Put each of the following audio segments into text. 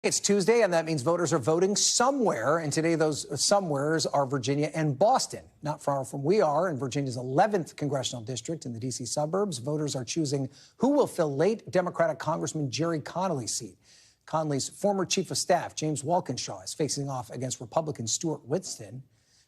It's Tuesday, and that means voters are voting somewhere. And today, those somewheres are Virginia and Boston. Not far from we are in Virginia's 11th congressional district in the D.C. suburbs. Voters are choosing who will fill late Democratic Congressman Jerry Connolly's seat. Connolly's former chief of staff, James Walkinshaw, is facing off against Republican Stuart Winston.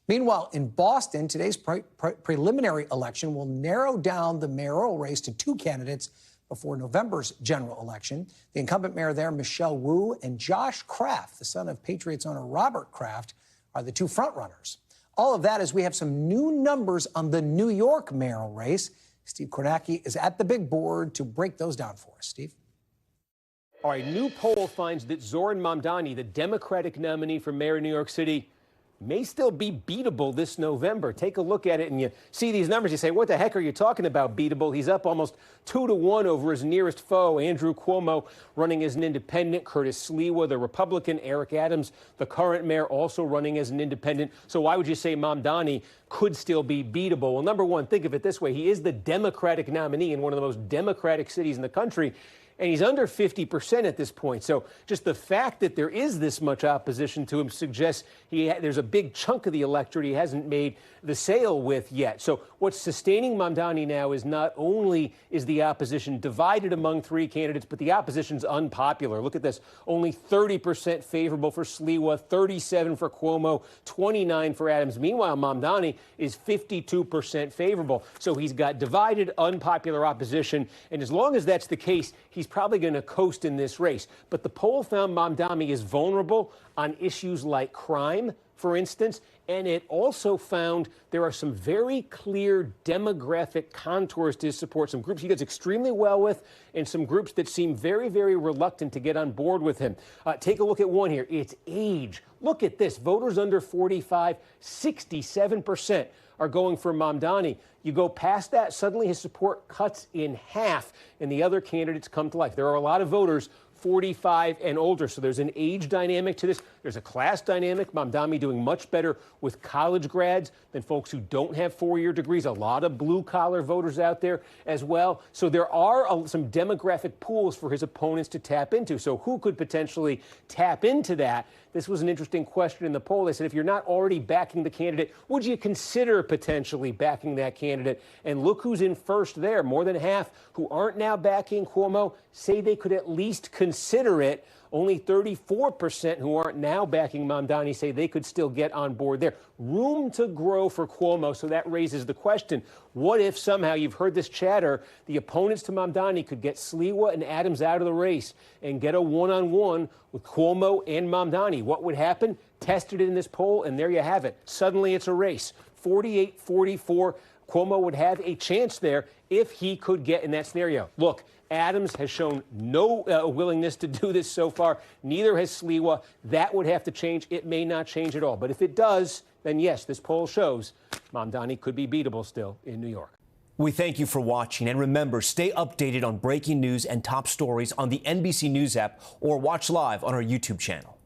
Meanwhile, in Boston, today's preliminary election will narrow down the mayoral race to two candidates before November's general election. The incumbent mayor there, Michelle Wu, and Josh Kraft, the son of Patriots owner Robert Kraft, are the two frontrunners. All of that as we have some new numbers on the New York mayoral race. Steve Kornacki is at the big board to break those down for us. Steve? All right, new poll finds that Zohran Mamdani, the Democratic nominee for mayor of New York City, may still be beatable this November. Take a look at it and you see these numbers. You say, what the heck are you talking about, beatable? He's up almost 2-1 over his nearest foe, Andrew Cuomo, running as an independent, Curtis Sliwa, the Republican, Eric Adams, the current mayor, also running as an independent. So why would you say Mamdani could still be beatable? Well, number one, think of it this way. He is the Democratic nominee in one of the most Democratic cities in the country, and he's under 50% at this point. So just the fact that there is this much opposition to him suggests there's a big chunk of the electorate he hasn't made the sale with yet. So what's sustaining Mamdani now is not only is the opposition divided among three candidates, but the opposition's unpopular. Look at this. Only 30% favorable for Sliwa, 37% for Cuomo, 29% for Adams. Meanwhile, Mamdani is 52% favorable. So he's got divided, unpopular opposition. And as long as that's the case, he's probably going to coast in this race. But the poll found Mamdani is vulnerable on issues like crime, for instance, and it also found there are some very clear demographic contours to his support, some groups he does extremely well with, and some groups that seem very, very reluctant to get on board with him. Take a look at one here. It's age. Look at this. Voters under 45, 67% are going for Mamdani. You go past that, suddenly his support cuts in half, and the other candidates come to life. There are a lot of voters 45 and older. So there's an age dynamic to this. There's a class dynamic. Mamdani doing much better with college grads than folks who don't have four-year degrees. A lot of blue-collar voters out there as well. So there are some demographic pools for his opponents to tap into. So who could potentially tap into that? This was an interesting question in the poll. They said, if you're not already backing the candidate, would you consider potentially backing that candidate? And look who's in first there. More than half who aren't now backing Cuomo say they could at least consider it. Only 34% who aren't now backing Mamdani say they could still get on board there. Room to grow for Cuomo, so that raises the question, what if somehow, you've heard this chatter, the opponents to Mamdani could get Sliwa and Adams out of the race and get a one-on-one with Cuomo and Mamdani? What would happen? Tested it in this poll, and there you have it. Suddenly it's a race. 48-44. Cuomo would have a chance there if he could get in that scenario. Look, Adams has shown no willingness to do this so far. Neither has Sliwa. That would have to change. It may not change at all. But if it does, then yes, this poll shows Mamdani could be beatable still in New York. We thank you for watching. And remember, stay updated on breaking news and top stories on the NBC News app or watch live on our YouTube channel.